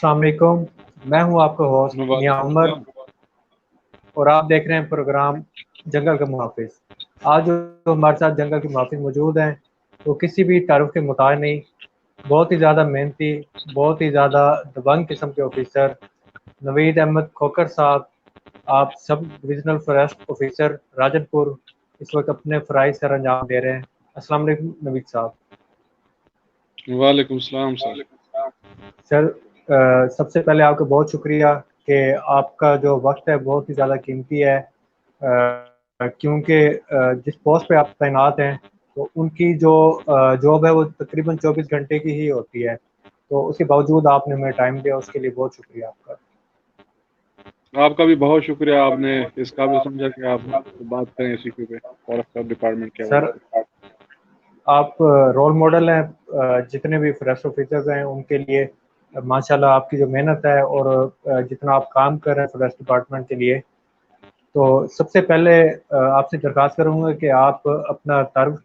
अस्सलाम वालेकुम। मैं हूं आपका होस्ट मियां वालेकुम उमर सलाम। और आप देख रहे हैं प्रोग्राम जंगल का मुहाफिज। आज जो हमारे साथ जंगल के मुहाफिज मौजूद हैं वो किसी भी तारुफ के मुताबिक नहीं, बहुत ही ज़्यादा मेहनती, बहुत ही ज़्यादा दबंग किस्म के ऑफिसर नवीद अहमद खोकर साहब। आप sub divisional forest officer Rajanpur इस वक्त अपने फ़राइज़ सर अंजाम दे रहे हैं। अस्सलाम वालेकुम नवीद साहब। वालेकुम सलाम सर। सर सबसे पहले आपका बहुत शुक्रिया कि आपका जो वक्त है बहुत ही ज़्यादा कीमती है, क्योंकि जिस पोस्ट पे आप तैनात हैं तो उनकी जो जॉब है वो तकरीबन 24 घंटे की ही होती है, तो उसके बावजूद आपने हमें टाइम दिया, उसके लिए बहुत शुक्रिया आपका। आपका भी बहुत शुक्रिया, आपने इस काबिल समझा कि आप बात करें इसी पे फॉरेस्ट डिपार्टमेंट के हवाले सर से। आप रोल मॉडल हैं जितने भी फॉरेस्ट ऑफिसर्स हैं उनके लिए। माशाल्लाह आपकी जो मेहनत है और जितना आप काम कर रहे हैं फॉरेस्ट डिपार्टमेंट के लिए, तो सबसे पहले आपसे दरख्वास्त करूंगा कि आप अपना तारुफ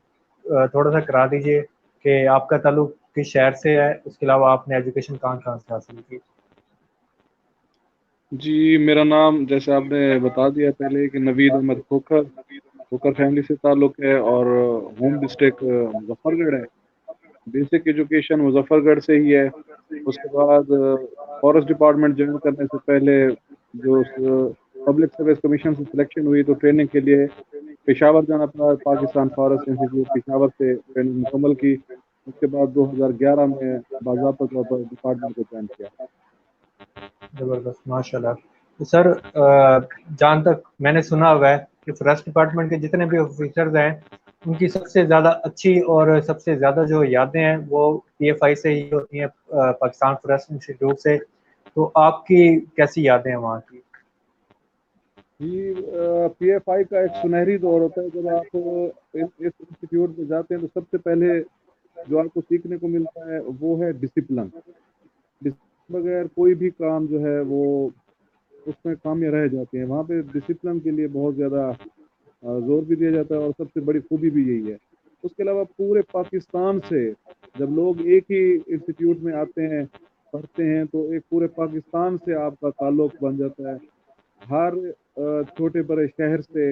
थोड़ा सा करा दीजिए कि आपका ताल्लुक किस शहर से है, उसके अलावा आपने एजुकेशन कहाँ कहाँ से हासिल की। जी, मेरा नाम जैसे आपने बता दिया पहले कि नवीद अहमद खोखर खोखर फैमिली से ताल्लुक है, और होम डिस्ट्रिक्ट मुजफ्फरगढ़ है। बेसिक एजुकेशन मुजफ्फरगढ़ से ही है। उसके बाद फॉरेस्ट डिपार्टमेंट ज्वाइन करने से पहले जो पब्लिक सर्विस कमीशन से सिलेक्शन हुई तो ट्रेनिंग के लिए पेशावर जाना पड़ा। पाकिस्तान फॉरेस्ट इंस्टीट्यूट पेशावर से ट्रेनिंग मुकम्मल की। उसके बाद 2011 में बाज़ाब्ता तौर पर डिपार्टमेंट को ज्वाइन किया। ज़बरदस्त, माशाल्लाह। तो सर जहाँ तक मैंने सुना हुआ है कि फॉरेस्ट डिपार्टमेंट के जितने भी ऑफिसर्स हैं उनकी सबसे ज़्यादा अच्छी और सबसे ज़्यादा जो यादें हैं वो पीएफआई से ही होती हैं, पाकिस्तान फॉरेस्ट इंस्टीट्यूट से। तो आपकी कैसी यादें हैं वहाँ की? जी, पीएफआई का एक सुनहरी दौर होता है। जब आप इस इंस्टीट्यूट में जाते हैं तो सबसे पहले जो आपको सीखने को मिलता है वो है डिसिप्लिन। डिसिप्लिन बगैर कोई भी काम जो है वो उसमें खामियां रह जाती हैं। वहाँ पे डिसिप्लिन के लिए बहुत ज़्यादा जोर भी दिया जाता है, और सबसे बड़ी खूबी भी यही है। उसके अलावा पूरे पाकिस्तान से जब लोग एक ही इंस्टीट्यूट में आते हैं, पढ़ते हैं, तो एक पूरे पाकिस्तान से आपका ताल्लुक बन जाता है। हर छोटे बड़े शहर से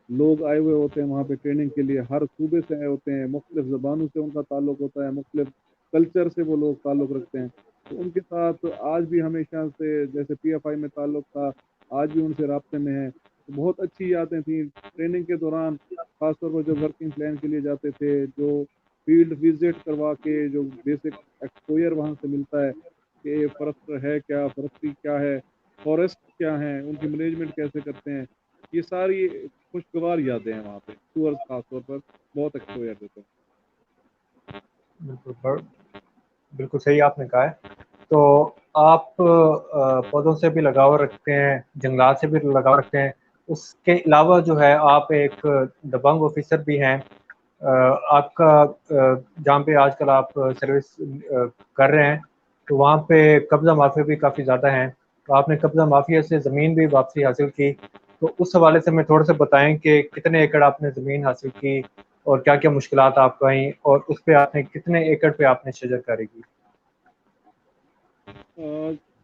लोग आए हुए होते हैं वहाँ पे ट्रेनिंग के लिए। हर सूबे से आए होते हैं, मुख्तलिफ ज़बानों से उनका ताल्लुक होता है, मुख्तलिफ कल्चर से वो लोग ताल्लुक रखते हैं। तो उनके साथ आज भी हमेशा से जैसे पीएफआई में ताल्लुक था, आज भी उनसे राब्ते में है। तो बहुत अच्छी यादें थी ट्रेनिंग के दौरान, खासतौर पर जब वर्किंग प्लान के लिए जाते थे, जो फील्ड विजिट करवा के जो बेसिक एक्सपोजर वहाँ से मिलता है कि फॉरेस्ट है क्या, फॉरेस्ट्री क्या है, फॉरेस्ट क्या है, उनकी मैनेजमेंट कैसे करते हैं, ये सारी खुशगवार यादें हैं। वहाँ पे टूर्स खासतौर पर बहुत एक्सपोजर देते हैं। बिल्कुल बिल्कुल सही आपने कहा है। तो आप पौधों से भी लगाव रखते हैं, जंगलात से भी लगाव रखते हैं, उसके अलावा जो है आप एक दबंग ऑफिसर भी हैं। आपका जहाँ पे आजकल आप सर्विस कर रहे हैं तो वहाँ पे कब्ज़ा माफिया भी काफ़ी ज़्यादा हैं, तो आपने कब्ज़ा माफिया से ज़मीन भी वापसी हासिल की। तो उस हवाले से हमें थोड़ा सा बताएं कि कितने एकड़ आपने ज़मीन हासिल की और क्या क्या मुश्किलात आपको आई, और उस पे आपने कितने एकड़ पे आपने शजरकारी की।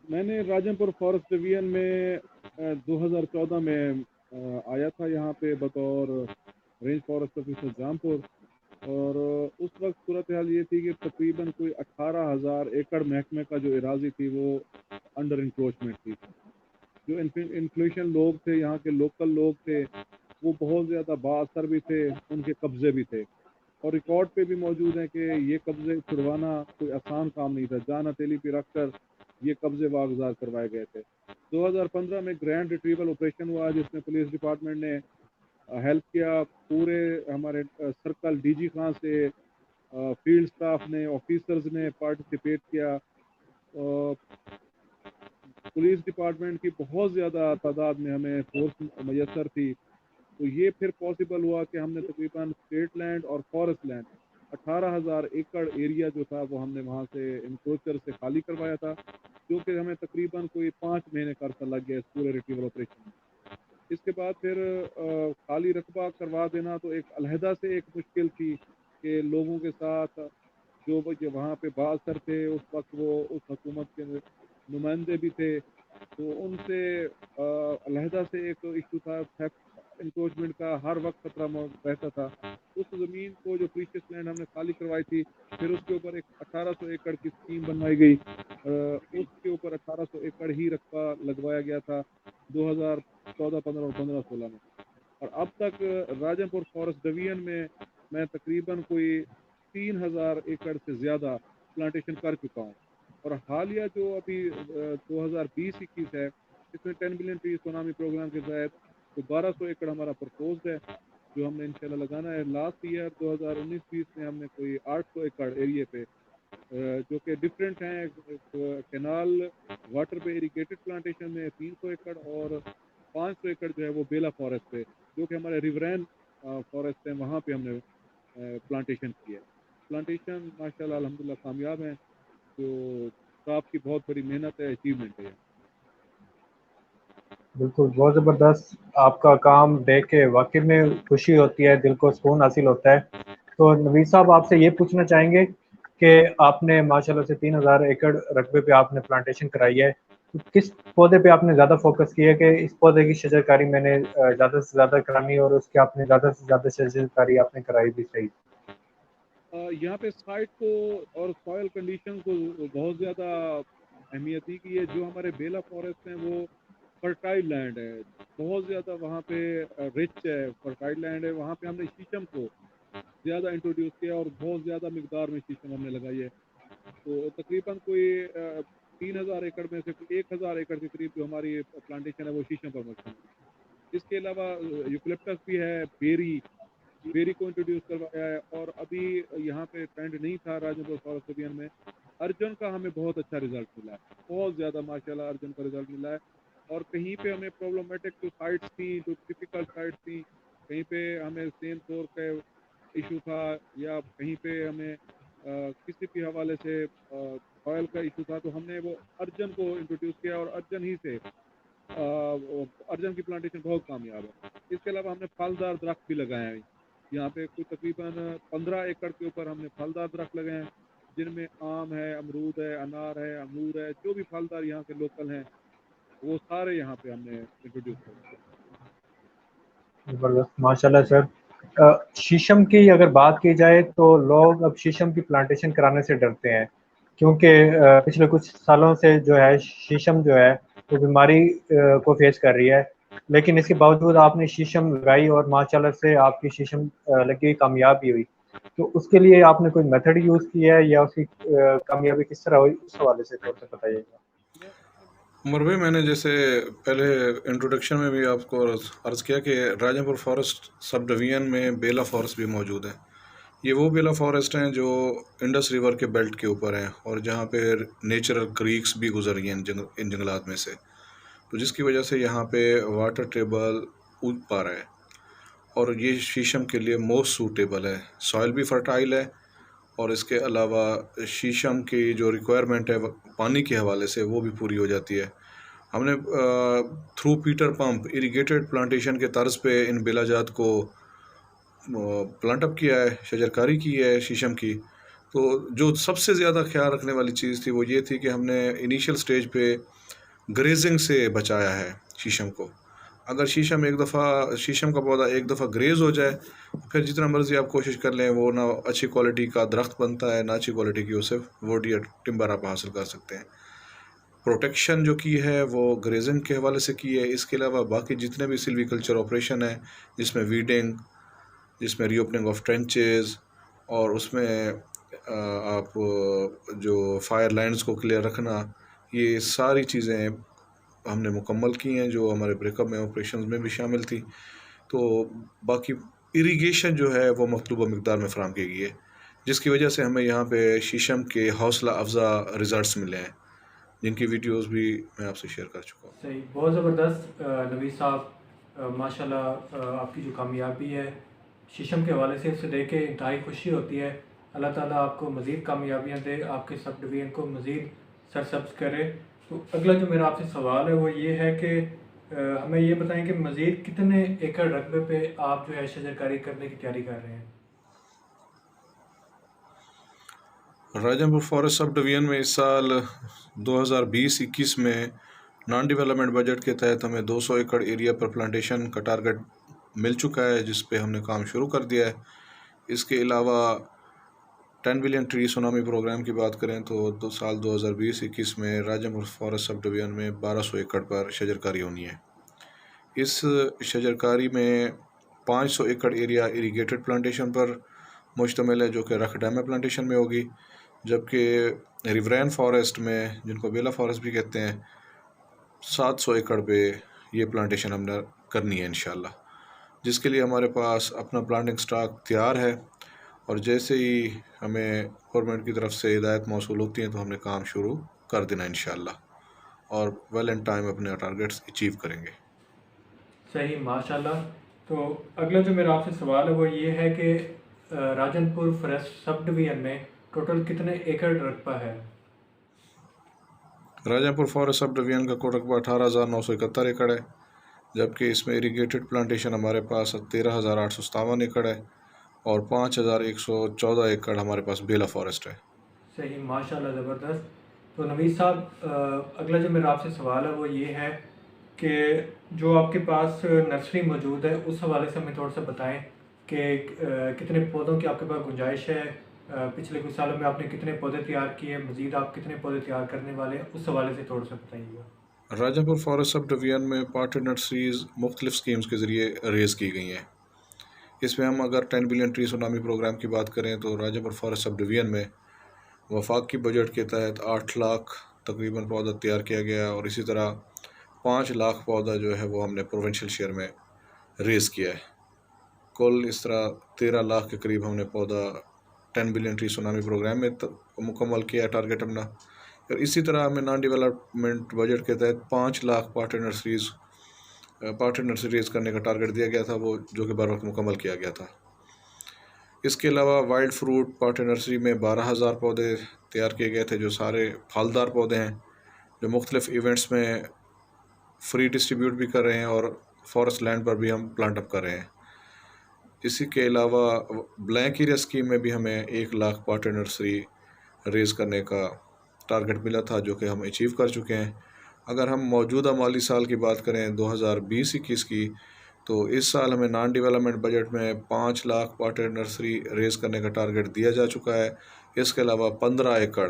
मैंने राजनपुर फॉरेस्ट डिवीजन में 2014 में आया था यहाँ पे बतौर रेंज फॉरेस्ट ऑफिसर जामपुर। और उस वक्त सूरत हाल ये थी कि तकरीबन कोई 18,000 एकड़ महकमे का जो इराजी थी वो अंडर इंक्रोचमेंट थी। जो इन्फ्लुएंशियल लोग थे, यहाँ के लोकल लोग थे, वो बहुत ज़्यादा बाअसर भी थे, उनके कब्जे भी थे, और रिकॉर्ड पे भी मौजूद है कि ये कब्जे छुड़वाना कोई आसान काम नहीं था। जान हथेली पे रख कर ये कब्जे वागजार करवाए गए थे। 2015 में ग्रैंड रिट्रीवल ऑपरेशन हुआ जिसमें पुलिस डिपार्टमेंट ने हेल्प किया। पूरे हमारे सर्कल डीजी खां से फील्ड स्टाफ ने, ऑफिसर्स ने पार्टिसिपेट किया। पुलिस डिपार्टमेंट की बहुत ज़्यादा तादाद में हमें फोर्स मैसर थी। तो ये फिर पॉसिबल हुआ कि हमने तकरीबन स्टेट लैंड और फॉरेस्ट लैंड 18,000 एकड़ एरिया जो था वो हमने वहाँ से इंक्रोचर से खाली करवाया था, जो कि हमें तकरीबन कोई 5 महीने का अर्सा लग गया इस पूरे रिट्रीवल ऑपरेशन में। इसके बाद फिर खाली रकबा करवा देना तो एक अलहदा से एक मुश्किल थी कि लोगों के साथ जो वहाँ पे बासर थे उस वक्त वो उस हुकूमत के नुमाइंदे भी थे, तो उनसे अलहदा से एक इशू था थेफ्ट इंक्रोचमेंट का, हर वक्त खतरा रहता था। उस ज़मीन को जो प्रीशियस लैंड हमने खाली करवाई थी, फिर उसके ऊपर एक 1800 एकड़ की स्कीम बनवाई गई, उसके ऊपर 1800 एकड़ ही रकबा लगवाया गया था 2014, 15 और 15, 16 में। और अब तक राजमपुर फॉरेस्ट डिवीजन में मैं तकरीबन कोई 3000 एकड़ से ज़्यादा प्लांटेशन कर चुका हूँ। और हालिया जो अभी 2020-21 है, इसमें 10 बिलियन ट्री सुनामी प्रोग्राम के तहत तो 1200 एकड़ हमारा प्रपोज्ड है, जो हमने इंशाल्लाह लगाना है। लास्ट ईयर 2019-20 में हमने कोई 800 एकड़ एरिया पे जो कि डिफरेंट हैं, कैनाल वाटर पे इरिगेटेड प्लांटेशन में 300 एकड़ और 500 एकड़ जो है वो बेला फॉरेस्ट पे, जो कि हमारे रिवरैन फॉरेस्ट है, वहाँ पे हमने प्लांटेशन की है। प्लांटेशन माशाल्लाह अल्हम्दुलिल्लाह कामयाब हैं, जो स्टाफ की बहुत बड़ी मेहनत है, अचीवमेंट है। बिल्कुल, बहुत ज़बरदस्त। आपका काम देख के वाक़ई में खुशी होती है, दिल को सुकून हासिल होता है। तो नवीद साहब, आपसे ये पूछना चाहेंगे कि आपने माशाल्लाह से 3000 एकड़ रकबे पे आपने प्लांटेशन कराई है, तो किस पौधे पे आपने ज़्यादा फोकस किया है कि इस पौधे की शजरकारी मैंने ज़्यादा से ज़्यादा करानी और उसकी आपने ज़्यादा से ज़्यादा शजरकारी आपने कराई भी सही? यहाँ पे साइट को और सॉयल कंडीशन को बहुत ज़्यादा अहमियत दी गई है। जो हमारे बेला फॉरेस्ट हैं वो फर्टाइल लैंड है, बहुत ज़्यादा वहाँ पे रिच है, फर्टाइल लैंड है। वहाँ पे हमने शीशम को ज़्यादा इंट्रोड्यूस किया और बहुत ज़्यादा मिकदार में शीशम हमने लगाई है। तो तकरीबन कोई 3000 एकड़ में से 1000 एकड़ के करीब जो हमारी प्लांटेशन है वो शीशम पर मशहूर है। इसके अलावा यूकलिप्टस भी है, बेरी को इंट्रोड्यूस करवाया है। और अभी यहाँ पे ट्रेंड नहीं था राजमपुर फॉरेस्ट डिवीजन में, अर्जुन का हमें बहुत अच्छा रिजल्ट मिला है, बहुत ज़्यादा माशाल्लाह अर्जुन का रिजल्ट मिला है। और कहीं पे हमें प्रॉब्लमेटिक जो साइट्स थी, जो डिफिकल्ट साइट्स थी, कहीं पे हमें सेम तौर का इशू था, या कहीं पे हमें किसी भी हवाले से ऑयल का इशू था, तो हमने वो अर्जुन को इंट्रोड्यूस किया और अर्जुन ही से अर्जुन की प्लांटेशन बहुत कामयाब है। इसके अलावा हमने फलदार दरख्त भी लगाए हैं। यहाँ पे कोई तकरीबन 15 एकड़ के ऊपर हमने फलदार दरख्त लगाए हैं, जिनमें आम है, अमरूद है, अनार है, अंगूर है, जो भी फलदार यहाँ के लोकल हैं वो सारे यहाँ पे हमने इंट्रोड्यूस कर। ज़बरदस्त, माशाल्लाह सर। शीशम की अगर बात की जाए तो लोग अब शीशम की प्लांटेशन कराने से डरते हैं, क्योंकि पिछले कुछ सालों से जो है शीशम जो है वो बीमारी को फेस कर रही है। लेकिन इसके बावजूद आपने शीशम लगाई और माशाल्लाह से आपकी शीशम लगी कामयाब भी हुई। तो उसके लिए आपने कोई मेथड यूज़ किया है या उसकी कामयाबी किस तरह हुई, उस हवाले से थोड़ा सा बताइएगा? उमर भाई, मैंने जैसे पहले इंट्रोडक्शन में भी आपको अर्ज़ किया कि राजापुर फॉरेस्ट सब डिवीज़न में बेला फॉरेस्ट भी मौजूद है। ये वो बेला फॉरेस्ट हैं जो इंडस रिवर के बेल्ट के ऊपर हैं और जहाँ पे नेचुरल क्रीक्स भी गुजर रही हैं इन जंगलात में से, तो जिसकी वजह से यहाँ पे वाटर टेबल ऊपर पा रहा है और ये शीशम के लिए मोस्ट सूटेबल है। सॉइल भी फर्टाइल है और इसके अलावा शीशम की जो रिक्वायरमेंट है पानी के हवाले से वो भी पूरी हो जाती है। हमने through Peter pump irrigated plantation के तर्ज पे इन बेलाजात को प्लांट अप किया है, शजरकारी की है शीशम की। तो जो सबसे ज़्यादा ख्याल रखने वाली चीज़ थी वो ये थी कि हमने इनिशियल स्टेज पे ग्रेजिंग से बचाया है शीशम को। अगर शीशम का पौधा एक दफ़ा ग्रेज हो जाए, फिर जितना मर्ज़ी आप कोशिश कर लें वो ना अच्छी क्वालिटी का दरख्त बनता है ना अच्छी क्वालिटी की उसे वुड या टिम्बर आप हासिल कर सकते हैं। प्रोटेक्शन जो की है वो ग्रेजिंग के हवाले से की है। इसके अलावा बाकी जितने भी सिल्वीकल्चर ऑपरेशन है, जिसमें वीडिंग, जिसमें रीओपनिंग ऑफ ट्रेंचेस और उसमें आप जो फायर लाइन्स को क्लियर रखना, ये सारी चीज़ें हमने मुकम्मल की हैं जो हमारे ब्रेकअप में ऑपरेशन में भी शामिल थी। तो बाकी इरिगेशन जो है वो मतलूबा मकदार में फराहम की गई है, जिसकी वजह से हमें यहाँ पे शीशम के हौसला अफजा रिज़ल्ट्स मिले हैं, जिनकी वीडियोस भी मैं आपसे शेयर कर चुका हूँ। सही, बहुत ज़बरदस्त नवीद साहब। माशाल्लाह आपकी जो कामयाबी है शीशम के हवाले से, उसे देख के इंतहाई खुशी होती है। अल्लाह ताला आपको मज़ीद कामयाबियाँ दे, आपके सब डिवीज़न को मज़ीद सरसब्ज़ करे। तो अगला जो मेरा आपसे सवाल है वो ये है कि हमें ये बताएं कि मज़ीद कितने एकड़ रकबे पे आप जो है शजरकारी करने की तैयारी कर रहे हैं? راجن پور فارسٹ سب ڈویژن میں اس سال 2020-21 میں نان ڈیولپمنٹ بجٹ کے تحت ہمیں 200 ایکڑ ایریا پر پلانٹیشن کا ٹارگٹ مل چکا ہے، جس پہ ہم نے کام شروع کر دیا ہے۔ اس کے علاوہ 10 بلین ٹری سونامی پروگرام کی بات کریں تو سال 2020-21 میں راجن پور فارسٹ سب ڈویژن میں 1200 ایکڑ پر شجرکاری ہونی ہے۔ اس شجرکاری میں 500 ایکڑ ایریا اریگیٹڈ پلانٹیشن پر مشتمل ہے، جو کہ رکھ ڈیم پلانٹیشن میں ہوگی، جبکہ ریورین فارسٹ میں، جن کو بیلا فارسٹ بھی کہتے ہیں، 700 ایکڑ پہ یہ پلانٹیشن ہم نے کرنی ہے انشاءاللہ، جس کے لیے ہمارے پاس اپنا پلانٹنگ سٹاک تیار ہے، اور جیسے ہی ہمیں گورنمنٹ کی طرف سے ہدایت موصول ہوتی ہیں تو ہم نے کام شروع کر دینا انشاءاللہ، اور ویل ان ٹائم اپنے ٹارگیٹس اچیو کریں گے۔ صحیح، ماشاءاللہ۔ تو اگلا جو میرا آپ سے سوال ہے وہ یہ ہے کہ راجن پور فارسٹ سب ڈویژن میں ٹوٹل کتنے ایکڑ رقبہ ہے؟ راجن پور فارسٹ سب ڈویژن کا کل رقبہ 18,971 ایکڑ ہے، جبکہ اس میں اریگیٹڈ پلانٹیشن ہمارے پاس 13,857 ایکڑ ہے، اور 5,114 ایکڑ ہمارے پاس بیلا فارسٹ ہے۔ صحیح، ماشاءاللہ، زبردست۔ تو نوید صاحب، اگلا جو میرا آپ سے سوال ہے وہ یہ ہے کہ جو آپ کے پاس نرسری موجود ہے اس حوالے سے ہمیں تھوڑا سا بتائیں کہ کتنے پودوں کی آپ کے پاس گنجائش ہے، پچھلے کچھ سالوں میں آپ نے کتنے پودے تیار کیے، مزید آپ کتنے پودے تیار کرنے والے ہیں، اس حوالے سے تھوڑا سا بتائیے گا۔ راجن پور فارسٹ سب ڈویژن میں پاٹڈ نرسریز مختلف سکیمز کے ذریعے ریز کی گئی ہیں۔ اس میں ہم اگر 10 بلین ٹری سونامی پروگرام کی بات کریں تو راجن پور فارسٹ سب ڈویژن میں وفاقی بجٹ کے تحت 8 لاکھ تقریباً پودا تیار کیا گیا، اور اسی طرح 5 لاکھ پودا جو ہے وہ ہم نے پروونشل شیئر میں ریز کیا ہے۔ کل اس طرح 13 لاکھ کے قریب ہم نے پودا 10 بلین ٹری سونامی پروگرام میں مکمل کیا ہے ٹارگیٹ اپنا، اور اسی طرح ہمیں نان ڈیولپمنٹ بجٹ کے تحت 5 لاکھ پاٹڈ نرسری ریز کرنے کا ٹارگیٹ دیا گیا تھا، وہ جو کہ بر وقت مکمل کیا گیا تھا۔ اس کے علاوہ وائلڈ فروٹ پاٹڈ نرسری میں 12,000 پودے تیار کیے گئے تھے، جو سارے پھلدار پودے ہیں، جو مختلف ایونٹس میں فری ڈسٹریبیوٹ بھی کر رہے ہیں اور فارسٹ لینڈ پر بھی ہم پلانٹ اپ کر رہے ہیں۔ اسی کے علاوہ بلینک ایریا اسکیم میں بھی ہمیں 1 لاکھ پاٹڈ نرسری ریز کرنے کا ٹارگیٹ ملا تھا، جو کہ ہم اچیو کر چکے ہیں۔ اگر ہم موجودہ مالی سال کی بات کریں 2020-21 کی، تو اس سال ہمیں نان ڈیولپمنٹ بجٹ میں 5 لاکھ پاٹڈ نرسری ریز کرنے کا ٹارگیٹ دیا جا چکا ہے۔ اس کے علاوہ 15 ایکڑ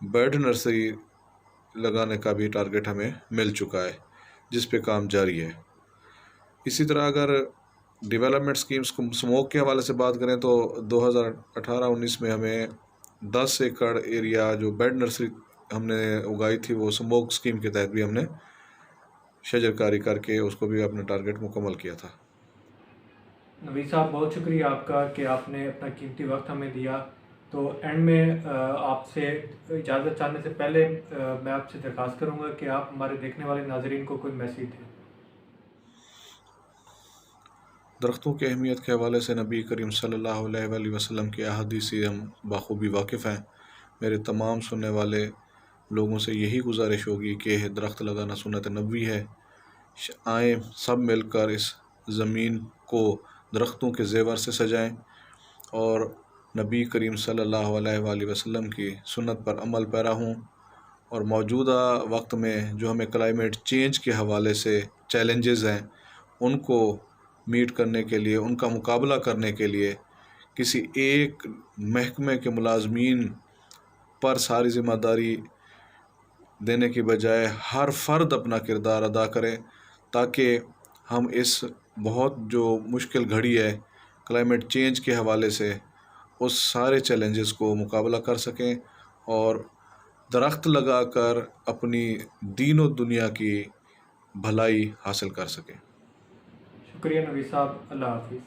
بیڈ نرسری لگانے کا بھی ٹارگیٹ ہمیں مل چکا ہے، جس پہ کام جاری ہے۔ اسی طرح اگر ڈیولپمنٹ سکیمز سموک کے حوالے سے بات کریں تو 2018-19 میں ہمیں 10 ایکڑ ایریا جو بیڈ نرسری ہم نے اگائی تھی، وہ سموک سکیم کے تحت بھی ہم نے شجرکاری کر کے اس کو بھی اپنا ٹارگیٹ مکمل کیا تھا۔ نوید صاحب، بہت شکریہ آپ کا کہ آپ نے اپنا قیمتی وقت ہمیں دیا۔ تو اینڈ میں آپ سے اجازت چاہنے سے پہلے میں آپ سے درخواست کروں گا کہ آپ ہمارے دیکھنے والے ناظرین کو کوئی میسیج دیں۔ درختوں کی اہمیت کے حوالے سے نبی کریم صلی اللہ علیہ وآلہ وسلم کے احادیث سے ہم بخوبی واقف ہیں۔ میرے تمام سننے والے لوگوں سے یہی گزارش ہوگی کہ درخت لگانا سنت نبوی ہے۔ آئیں سب مل کر اس زمین کو درختوں کے زیور سے سجائیں، اور نبی کریم صلی اللہ علیہ وآلہ وسلم کی سنت پر عمل پیرا ہوں، اور موجودہ وقت میں جو ہمیں کلائمیٹ چینج کے حوالے سے چیلنجز ہیں، ان کو میٹ کرنے کے لیے، ان کا مقابلہ کرنے کے لیے کسی ایک محکمے کے ملازمین پر ساری ذمہ داری دینے کی بجائے ہر فرد اپنا کردار ادا کرے، تاکہ ہم اس بہت جو مشکل گھڑی ہے کلائمیٹ چینج کے حوالے سے، اس سارے چیلنجز کو مقابلہ کر سکیں، اور درخت لگا کر اپنی دین و دنیا کی بھلائی حاصل کر سکیں۔ شکریہ نوید صاحب، اللہ حافظ۔